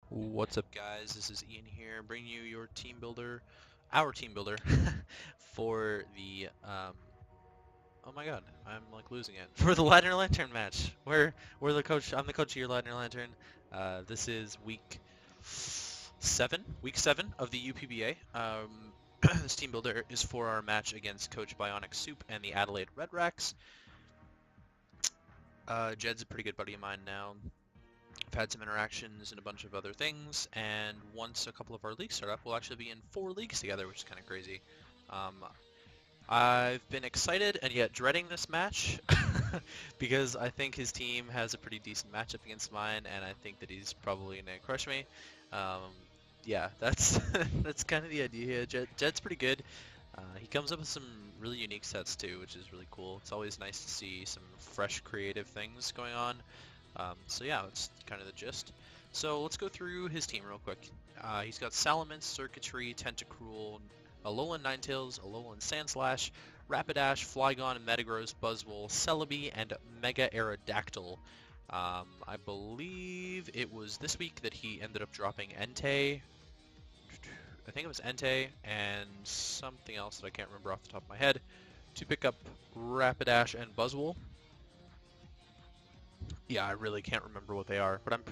What's up, guys? This is Ian here, bringing you your team builder, our team builder, for the oh my god, I'm like losing it for the Ladner Lanturn match. We're the coach. I'm the coach of your Ladner Lanturn. This is week seven of the UPBA. This team builder is for our match against Coach Bionic Soup and the Adelaide Redraks. Jed's a pretty good buddy of mine now. I've had some interactions and a bunch of other things, and once a couple of our leagues start up, we'll actually be in 4 leagues together, which is kind of crazy. Um, I've been excited and yet dreading this match because I think his team has a pretty decent matchup against mine, and I think that he's probably going to crush me. Um, yeah, that's that's kind of the idea here. Jed's pretty good. He comes up with some really unique sets too, which is really cool. It's always nice to see some fresh, creative things going on. So yeah, that's kind of the gist. So let's go through his team real quick. He's got Salamence, Circuitry, Tentacruel, Alolan Ninetales, Alolan Sandslash, Rapidash, Flygon, Metagross, Buzzwole, Celebi, and Mega Aerodactyl. I believe it was this week that he ended up dropping Entei. I think it was Entei and something else that I can't remember off the top of my head to pick up Rapidash and Buzzwole. Yeah, I really can't remember what they are, but I'm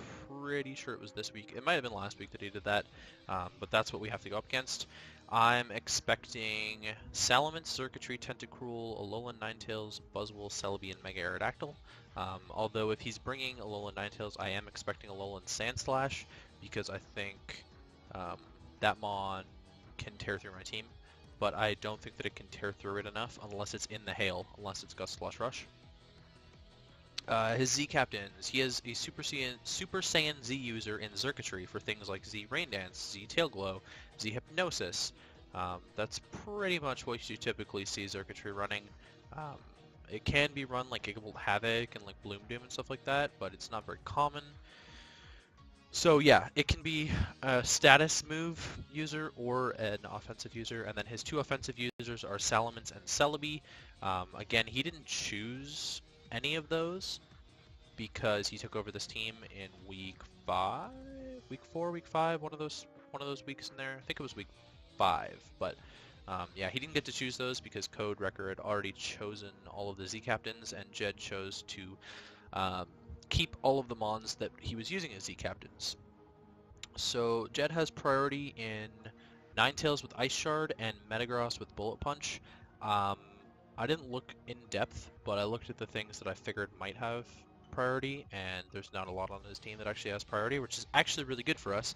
pretty sure it was this week. It might have been last week that he did that, but that's what we have to go up against. I'm expecting Salamence, Circuitry, Tentacruel, Alolan Ninetales, Buzzwole, Celebi, and Mega Aerodactyl. Although if he's bringing Alolan Ninetales, I am expecting Alolan Sandslash, because I think that Mon can tear through my team, but I don't think that it can tear through it enough unless it's in the hail, unless it's Gust Flush Rush. His Z captains. He has a Super Saiyan Z user in Circuitry for things like Z Rain Dance, Z Tail Glow, Z Hypnosis. That's pretty much what you typically see Circuitry running. Um, it can be run like Gigable Havoc and like Bloom Doom and stuff like that, but it's not very common. So yeah, it can be a status move user or an offensive user, and then his 2 offensive users are Salamence and Celebi. Again, he didn't choose any of those because he took over this team in week 4, week 5, one of those weeks in there. I think it was week 5, but yeah, he didn't get to choose those because Code Wrecker had already chosen all of the Z captains, and Jed chose to keep all of the Mons that he was using as Z captains. So Jed has priority in Ninetales with Ice Shard and Metagross with Bullet Punch. I didn't look in depth, but I looked at the things that I figured might have priority, and there's not a lot on his team that actually has priority, which is actually really good for us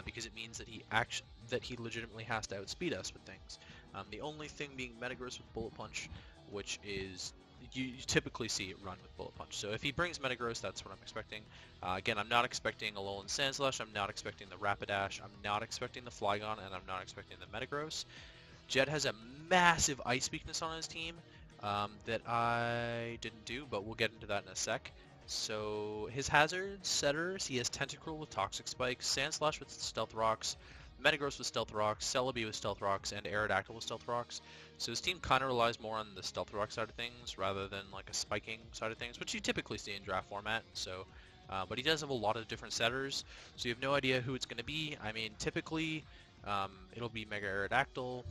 because it means that he legitimately has to outspeed us with things. The only thing being Metagross with Bullet Punch, which is you typically see it run with Bullet Punch. So if he brings Metagross, that's what I'm expecting. Again, I'm not expecting a Alolan Sandslash, I'm not expecting the Rapidash, I'm not expecting the Flygon, and I'm not expecting the Metagross. Jed has a massive ice weakness on his team that I didn't do, but we'll get into that in a sec. So his hazards, setters, he has Tentacruel with Toxic Spikes, Sandslash with Stealth Rocks, Metagross with Stealth Rocks, Celebi with Stealth Rocks, and Aerodactyl with Stealth Rocks. So his team kind of relies more on the Stealth Rock side of things rather than like a spiking side of things, which you typically see in draft format. So, but he does have a lot of different setters, so you have no idea who it's going to be. I mean, typically it'll be Mega Aerodactyl,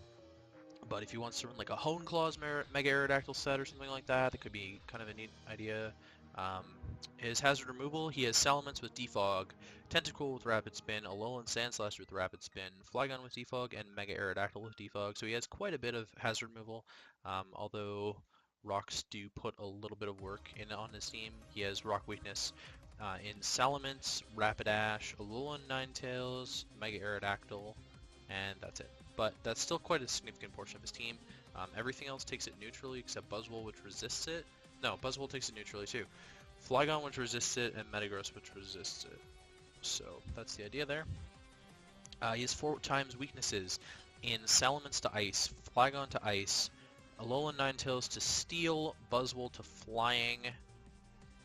but if he wants to run like a Hone Claws Mega Aerodactyl set or something like that, that could be kind of a neat idea. His hazard removal, he has Salamence with Defog, Tentacruel with Rapid Spin, Alolan Sandslash with Rapid Spin, Flygon with Defog, and Mega Aerodactyl with Defog. So he has quite a bit of hazard removal, although rocks do put a little bit of work in on his team. He has rock weakness in Salamence, Rapidash, Alolan Ninetales, Mega Aerodactyl, and that's it. But that's still quite a significant portion of his team. Everything else takes it neutrally except Buzzwole, which resists it. No, Buzzwole takes it neutrally too. Flygon, which resists it, and Metagross, which resists it. So that's the idea there. He has 4 times weaknesses in Salamence to Ice, Flygon to Ice, Alolan Ninetales to Steel, Buzzwole to Flying,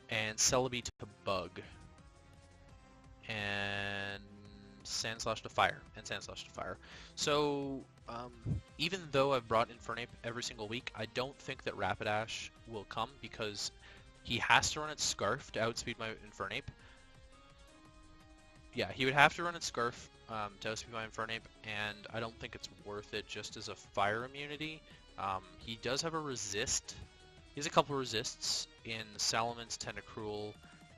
and Celebi to Bug. And Sandslash to Fire, and Sandslash to Fire. So, even though I've brought Infernape every single week, I don't think that Rapidash will come because he has to run its Scarf to outspeed my Infernape. yeah, he would have to run its Scarf to outspeed my Infernape, and I don't think it's worth it just as a fire immunity. He does have a resist. He has a couple resists in Salamence, Tentacruel,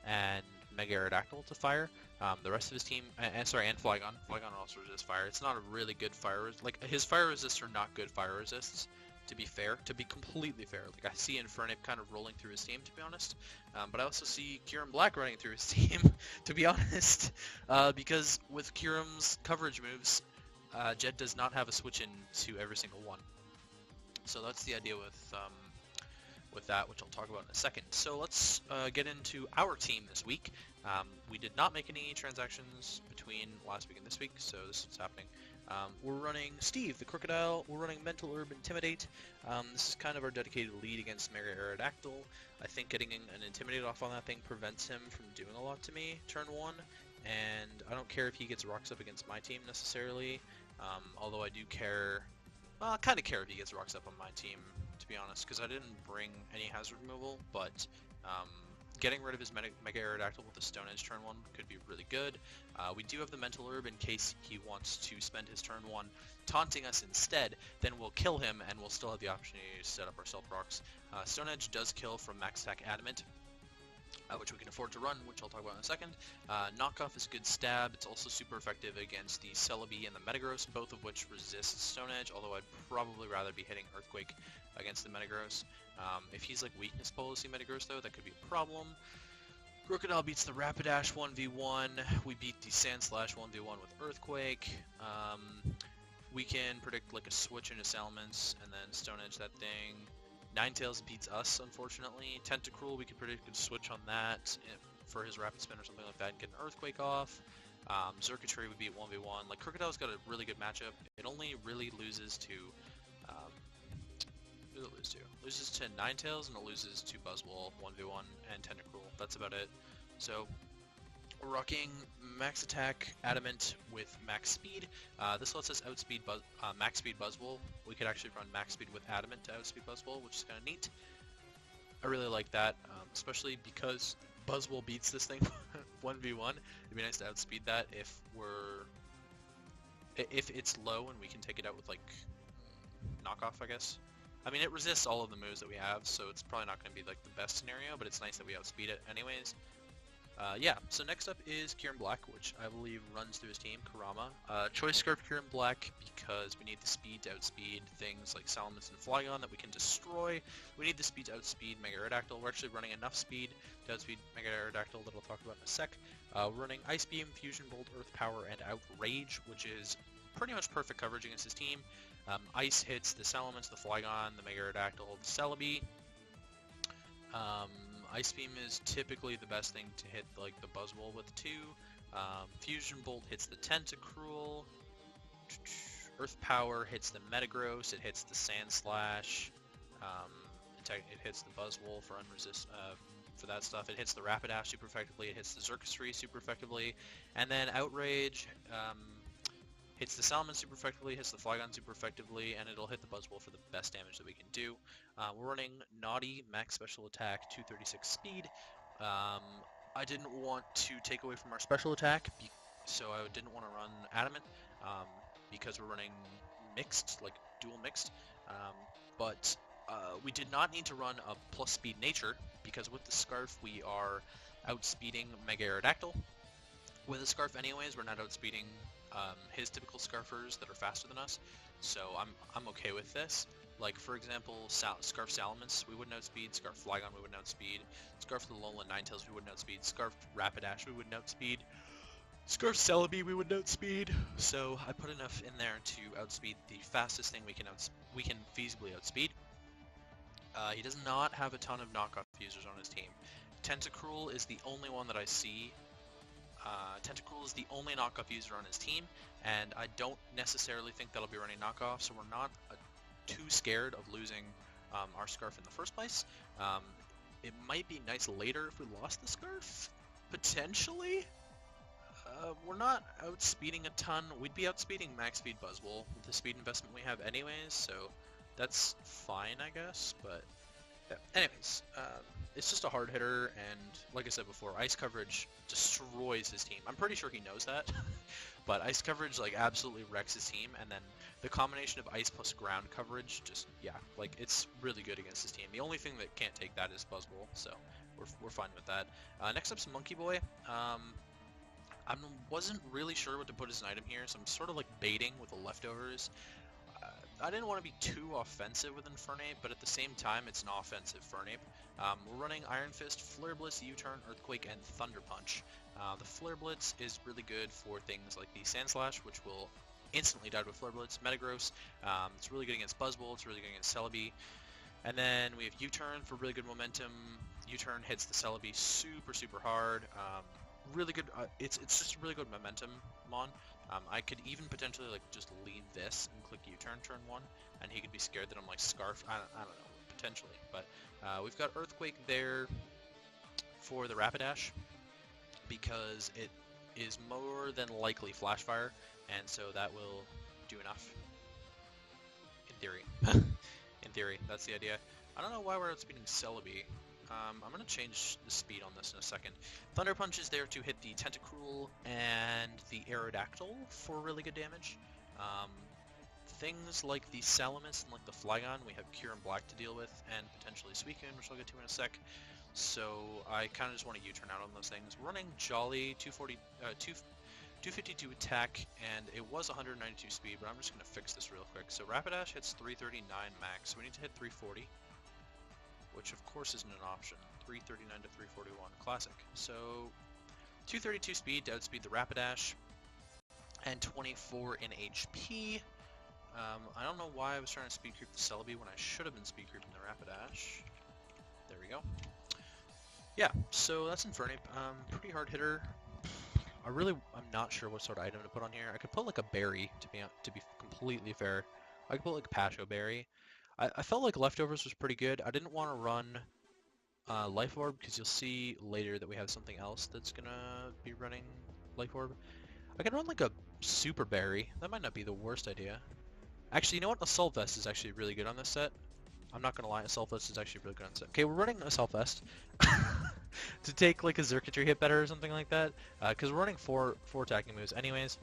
and Mega Aerodactyl to fire. The rest of his team, and Flygon. Flygon also resists fire. It's not a really good fire. Like, his fire resists are not good fire resists, to be fair. To be completely fair. Like, I see Infernape kind of rolling through his team, to be honest. But I also see Kyurem Black running through his team, to be honest. Because with Kyurem's coverage moves, Jed does not have a switch in to every single one. So that's the idea with that, which I'll talk about in a second. So let's get into our team this week. We did not make any transactions between last week and this week, so this is what's happening. We're running Steve, the Crocodile. We're running Mental Herb, Intimidate. This is kind of our dedicated lead against Mega Aerodactyl. I think getting an Intimidate off on that thing prevents him from doing a lot to me turn 1, and I don't care if he gets rocks up against my team necessarily, although I do care, well, I kind of care if he gets rocks up on my team, to be honest, because I didn't bring any hazard removal, but getting rid of his Mega Aerodactyl with the Stone Edge turn 1 could be really good. We do have the Mental Herb in case he wants to spend his turn 1 taunting us instead, then we'll kill him and we'll still have the opportunity to set up our Stealth Rocks. Stone Edge does kill from max attack Adamant, which we can afford to run, which I'll talk about in a second. Knockoff is good stab. It's also super effective against the Celebi and the Metagross, both of which resist Stone Edge, although I'd probably rather be hitting Earthquake against the Metagross. If he's like weakness policy Metagross though, that could be a problem. Crocodile beats the Rapidash 1v1. We beat the Sandslash 1v1 with Earthquake. We can predict like a switch into Salamence and then Stone Edge that thing. Ninetales beats us, unfortunately. Tentacruel, we can predict a switch on that for his Rapid Spin or something like that and get an Earthquake off. Xurkitree would beat 1v1. Like, Crocodile's got a really good matchup. It only really loses to... who does it lose to? It loses to Ninetales and it loses to Buzzwole 1v1 and Tentacruel. That's about it. So, we're rocking max attack Adamant with max speed. This lets us outspeed max speed Buzzwole. We could actually run max speed with Adamant to outspeed Buzzwole, which is kind of neat. I really like that, especially because Buzzwole beats this thing 1v1. It'd be nice to outspeed that if it's low and we can take it out with like knockoff, I guess. I mean, it resists all of the moves that we have, so it's probably not going to be like the best scenario, but it's nice that we outspeed it anyways. Yeah, so next up is Kyurem Black, which I believe runs through his team, Kurama. Choice Scarf Kyurem Black because we need the speed to outspeed things like Salamence and Flygon that we can destroy. We need the speed to outspeed Mega Aerodactyl. We're actually running enough speed to outspeed Mega Aerodactyl that I'll talk about in a sec. We're running Ice Beam, Fusion Bolt, Earth Power, and Outrage, which is pretty much perfect coverage against his team. Ice hits the Salamence, the Flygon, the Mega Aerodactyl, the Celebi. Ice Beam is typically the best thing to hit like the Buzzwole with too. Fusion Bolt hits the Tentacruel. Earth Power hits the Metagross. It hits the Sandslash. It hits the Buzzwole for for that stuff. It hits the Rapidash super effectively. It hits the Xurkitree super effectively, and then Outrage hits the Salamence super effectively, hits the Flygon super effectively, and it'll hit the Buzzwole for the best damage that we can do. We're running Naughty, max special attack, 236 speed. I didn't want to take away from our special attack, so I didn't want to run Adamant, because we're running mixed, like dual mixed. But we did not need to run a plus speed nature, because with the Scarf we are outspeeding Mega Aerodactyl. With a Scarf anyways, we're not outspeeding his typical Scarfers that are faster than us, so I'm okay with this. Like, for example, Scarf Salamence, we wouldn't outspeed. Scarf Flygon, we wouldn't outspeed. Scarf the Alolan Ninetales, we wouldn't outspeed. Scarf Rapidash, we wouldn't outspeed. Scarf Celebi, we wouldn't outspeed. So I put enough in there to outspeed the fastest thing we can feasibly outspeed. He does not have a ton of knockoff users on his team. Tentacruel is the only one that I see. Tentacruel is the only knockoff user on his team, and I don't necessarily think that'll be running knockoff, so we're not too scared of losing our Scarf in the first place. It might be nice later if we lost the Scarf, potentially. We're not outspeeding a ton. We'd be outspeeding max speed Buzzwole with the speed investment we have anyways, so that's fine, I guess, but yeah. Anyways, it's just a hard hitter, and like I said before, ice coverage destroys his team. I'm pretty sure he knows that, but ice coverage like absolutely wrecks his team, and then the combination of ice plus ground coverage just, yeah, like it's really good against his team. The only thing that can't take that is Buzzwole, so we're fine with that. Next up's Monkey Boy. I wasn't really sure what to put as an item here, so I'm sort of like baiting with the leftovers. I didn't want to be too offensive with Infernape, but at the same time, it's an offensive Fernape. We're running Iron Fist, Flare Blitz, U-Turn, Earthquake, and Thunder Punch. The Flare Blitz is really good for things like the Sand Slash, which will instantly die with Flare Blitz. Metagross, it's really good against Buzzwole, it's really good against Celebi. And then we have U-Turn for really good momentum. U-Turn hits the Celebi super, super hard. Really good, it's just a really good momentum mon. I could even potentially like just leave this and click U-turn turn 1, and he could be scared that I'm like scarfed. I don't know, potentially. But we've got Earthquake there for the Rapidash because it is more than likely Flash Fire, and so that will do enough. In theory. In theory, that's the idea. I don't know why we're outspeeding Celebi. I'm going to change the speed on this in a second. Thunder Punch is there to hit the Tentacruel and the Aerodactyl for really good damage. Things like the Salamis and like the Flygon, we have Cure and Black to deal with, and potentially Suicune, which I'll get to in a sec. So I kind of just want to U-turn out on those things. We're running Jolly, 252 attack, and it was 192 speed, but I'm just going to fix this real quick. So Rapidash hits 339 max, so we need to hit 340. Which of course isn't an option. 339 to 341, classic. So 232 speed to outspeed the Rapidash, and 24 in HP. I don't know why I was trying to speed creep the Celebi when I should have been speed creeping the Rapidash. There we go. Yeah, so that's Infernape. Pretty hard hitter. I'm not sure what sort of item to put on here. I could put like a berry to be completely fair. I could put like Pasho Berry. I felt like Leftovers was pretty good. I didn't want to run Life Orb because you'll see later that we have something else that's gonna be running Life Orb. I could run like a Super Berry. That might not be the worst idea. Actually, you know what? Assault Vest is actually really good on this set. I'm not gonna lie, Assault Vest is actually really good on this set. Okay, we're running Assault Vest to take like a Xurkitree hit better or something like that. Because we're running four attacking moves anyways.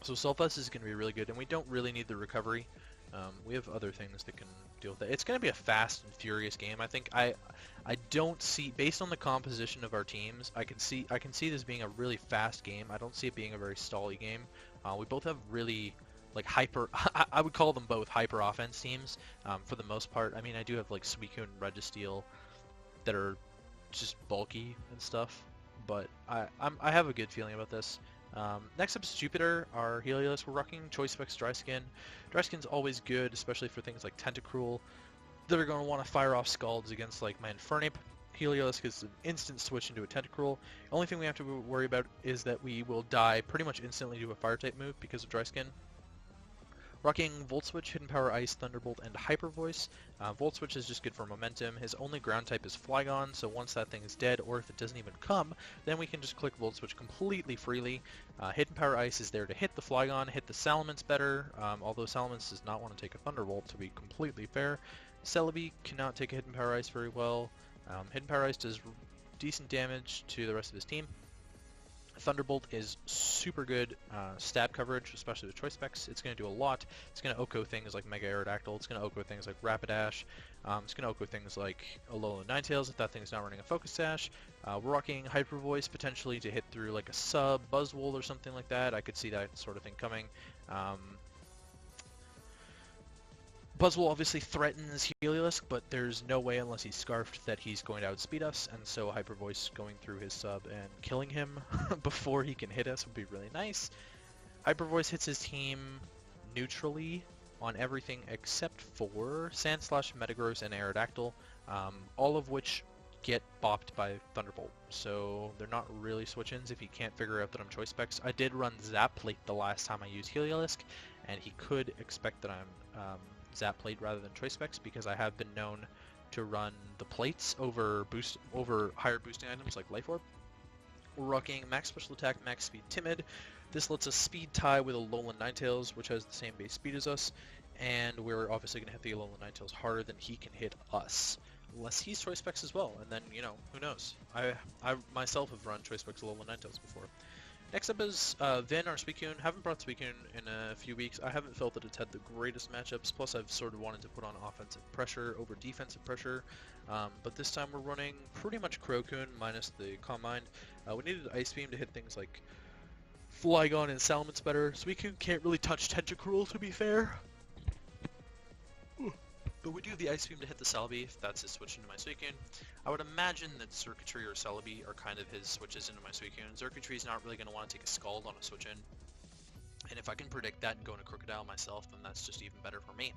So Assault Vest is gonna be really good, and we don't really need the recovery. We have other things that can deal with it. It's going to be a fast and furious game. I think I don't see, based on the composition of our teams, I can see this being a really fast game. I don't see it being a very stally game. We both have really like hyper. I would call them both hyper offense teams for the most part. I mean, I do have like Suicune and Registeel that are just bulky and stuff, but I have a good feeling about this. Next up is Jupiter, our Heliolisk. We're rocking Choice Specs Dry Skin. Dry Skin's always good, especially for things like Tentacruel that are going to want to fire off Scalds against like my Infernape. Heliolisk is an instant switch into a Tentacruel. The only thing we have to worry about is that we will die pretty much instantly to a Fire type move because of Dry Skin. Rocking Volt Switch, Hidden Power Ice, Thunderbolt, and Hyper Voice. Volt Switch is just good for momentum. His only ground type is Flygon, so once that thing is dead, or if it doesn't even come, then we can just click Volt Switch completely freely. Hidden Power Ice is there to hit the Flygon, hit the Salamence better, although Salamence does not want to take a Thunderbolt, to be completely fair. Celebi cannot take a Hidden Power Ice very well. Hidden Power Ice does decent damage to the rest of his team. Thunderbolt is super good stab coverage, especially with Choice Specs. It's going to do a lot. It's going to Oko things like Mega Aerodactyl. It's going to Oko things like Rapidash. It's going to Oko things like Alolan Ninetales if that thing's not running a Focus Sash. We're rocking Hyper Voice potentially to hit through like a sub Buzzwole or something like that. I could see that sort of thing coming. Buzzwole obviously threatens Heliolisk, but there's no way unless he's Scarfed that he's going to outspeed us, and so Hyper Voice going through his sub and killing him before he can hit us would be really nice. Hyper Voice hits his team neutrally on everything except for Sand Slash, Metagross, and Aerodactyl, all of which get bopped by Thunderbolt, so they're not really switch-ins if he can't figure out that I'm Choice Specs. I did run Zap Plate the last time I used Heliolisk, and he could expect that I'm Zap Plate rather than Choice Specs because I have been known to run the plates over higher boosting items like Life Orb. We're rocking Max Special Attack, Max Speed Timid. This lets us speed tie with Alolan Ninetales, which has the same base speed as us, and we're obviously going to hit the Alolan Ninetales harder than he can hit us. unless he's choice specs as well, and then, you know, who knows. I myself have run choice specs Alolan Ninetales before. Next up is Vin, our Suicune. Haven't brought Suicune in a few weeks. I haven't felt that it's had the greatest matchups, plus I've sort of wanted to put on offensive pressure over defensive pressure. But this time we're running pretty much Crocoon minus the Calm Mind. We needed Ice Beam to hit things like Flygon and Salamence better. Suicune can't really touch Tentacruel, to be fair. But we do have the Ice Beam to hit the Celebi, if that's his switch into my Suicune. I would imagine that Circuitry or Celebi are kind of his switches into my Suicune. Circuitry is not really going to want to take a Scald on a switch in. And if I can predict that and go into Crocodile myself, then that's just even better for me.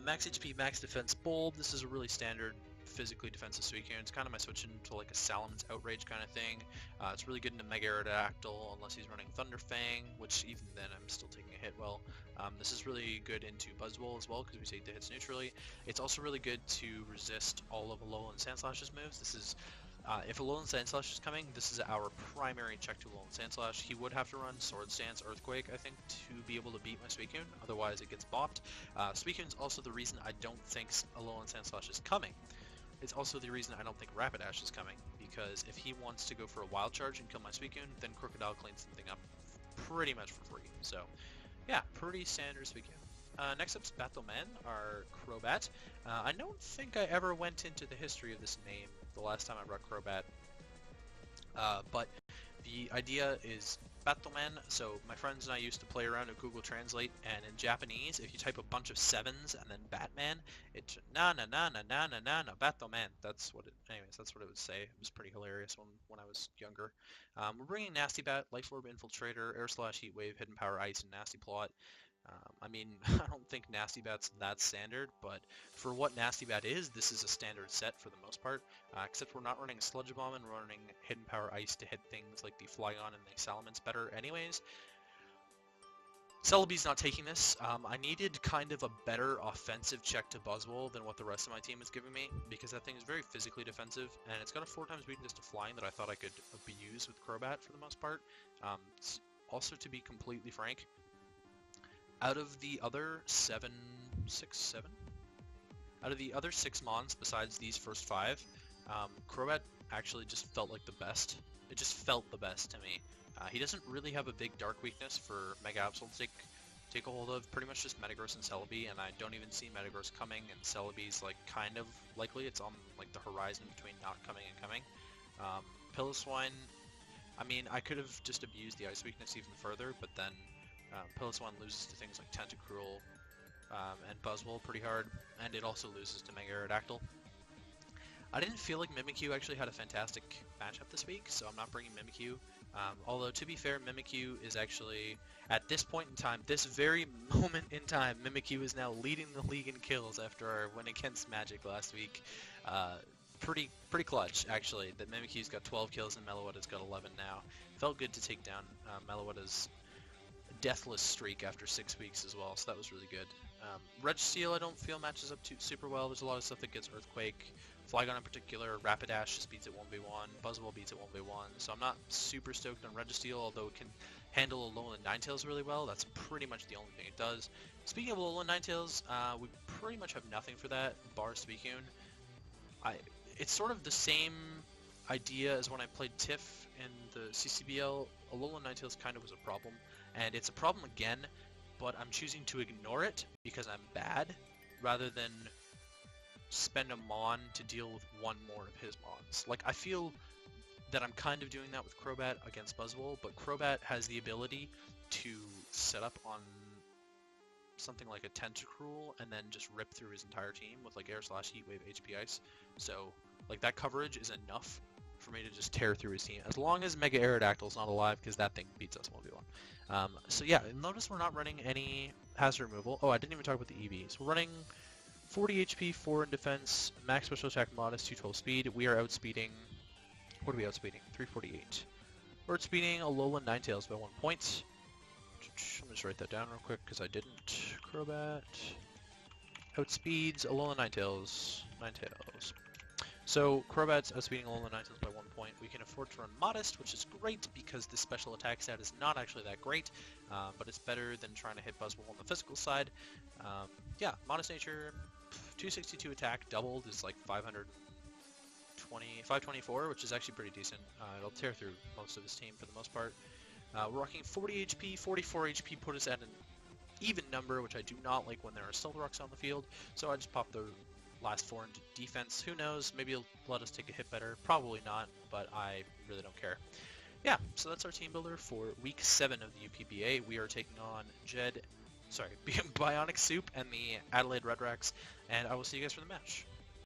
Max HP, Max Defense, Bold. This is a really standard physically defensive Suicune. It's kind of my switch into like a Salamence Outrage kind of thing. It's really good into Mega Aerodactyl unless he's running Thunder Fang, which even then I'm still taking a hit well. This is really good into Buzzwole as well because we take the hits neutrally. It's also really good to resist all of Alolan Sandslash's moves. This is if Alolan Sandslash is coming, this is our primary check to Alolan Sandslash. He would have to run Sword Stance Earthquake, I think, to be able to beat my Suicune. Otherwise, it gets bopped. Suicune's also the reason I don't think Alolan Sandslash is coming. It's also the reason I don't think Rapidash is coming, because if he wants to go for a Wild Charge and kill my Suicune, then Crocodile cleans the thing up pretty much for free. So, yeah, pretty standard Suicune. Next up's Battleman, our Crobat. I don't think I ever went into the history of this name the last time I brought Crobat, but the idea is Battleman. So my friends and I used to play around with Google Translate, and in Japanese, if you type a bunch of sevens and then Batman, it's na na na na na na na na Battleman. That's what it. Anyways, that's what it would say. It was pretty hilarious when I was younger. We're bringing Nasty Bat, Life Orb, Infiltrator, Air Slash, Heat Wave, Hidden Power, Ice, and Nasty Plot. I mean, I don't think Nasty Bat's that standard, but for what Nasty Bat is, this is a standard set for the most part, except we're not running Sludge Bomb and we're running Hidden Power Ice to hit things like the Flygon and the Salamence better anyways. Celebi's not taking this. I needed kind of a better offensive check to Buzzwole than what the rest of my team is giving me, because that thing is very physically defensive, and it's got a 4x weakness to Flying that I thought I could abuse with Crobat for the most part. Also, to be completely frank, out of the other out of the other 6 Mons besides these first 5, Crobat actually just felt like the best. It just felt the best to me. He doesn't really have a big dark weakness for Mega Absol to take a hold of. Pretty much just Metagross and Celebi, and I don't even see Metagross coming, and Celebi's like kind of likely. It's on like the horizon between not coming and coming. Piloswine, I mean, I could have just abused the ice weakness even further, but then Piloswine loses to things like Tentacruel and Buzzwole pretty hard, and it also loses to Mega Aerodactyl. I didn't feel like Mimikyu actually had a fantastic matchup this week, so I'm not bringing Mimikyu. Although, to be fair, Mimikyu is actually, at this point in time, this very moment in time, Mimikyu is now leading the league in kills after our win against Magic last week. Pretty clutch, actually, that Mimikyu's got 12 kills and Meloetta's got 11 now. Felt good to take down Meloetta's deathless streak after 6 weeks as well, so that was really good. Registeel I don't feel matches up to super well. There's a lot of stuff that gets Earthquake. Flygon in particular, Rapidash just beats it 1v1, Buzzwole beats it 1v1, so I'm not super stoked on Registeel, although it can handle Alolan Ninetales really well. That's pretty much the only thing it does. Speaking of Alolan Ninetales, we pretty much have nothing for that, bar Suicune. It's sort of the same idea as when I played Tiff in the CCBL. Alolan Ninetales kind of was a problem, and it's a problem again, but I'm choosing to ignore it because I'm bad, rather than spend a Mon to deal with one more of his Mons. Like, I feel that I'm kind of doing that with Crobat against Buzzwole, but Crobat has the ability to set up on something like a Tentacruel and then just rip through his entire team with like Air Slash, Heat Wave, HP Ice. So, like, that coverage is enough for me to just tear through his team, as long as Mega Aerodactyl's not alive, because that thing beats us 1v1. So yeah, notice we're not running any hazard removal. Oh, I didn't even talk about the EVs. We're running 40 HP, 4 in defense, max special attack, modest, 212 speed. We are outspeeding, what are we outspeeding? 348. We're outspeeding Alolan Ninetales by 1 point. Let me just write that down real quick, because I didn't. Crobat outspeeds Alolan Ninetales. So Crobat's outspeeding Alolan Ninetales by 1 point. We can afford to run Modest, which is great because the special attack stat is not actually that great, but it's better than trying to hit Buzzwole on the physical side. Yeah, Modest Nature, 262 attack, doubled is like 524, which is actually pretty decent. It'll tear through most of his team for the most part. We're rocking 40 HP, 44 HP, put us at an even number, which I do not like when there are Silveruks on the field, so I just popped the last 4 into defense. Who knows, maybe it'll let us take a hit better, probably not, but I really don't care. Yeah, so that's our team builder for week 7 of the UPBA. We are taking on Bionic Soup and the Adelaide Redraks, and I will see you guys for the match.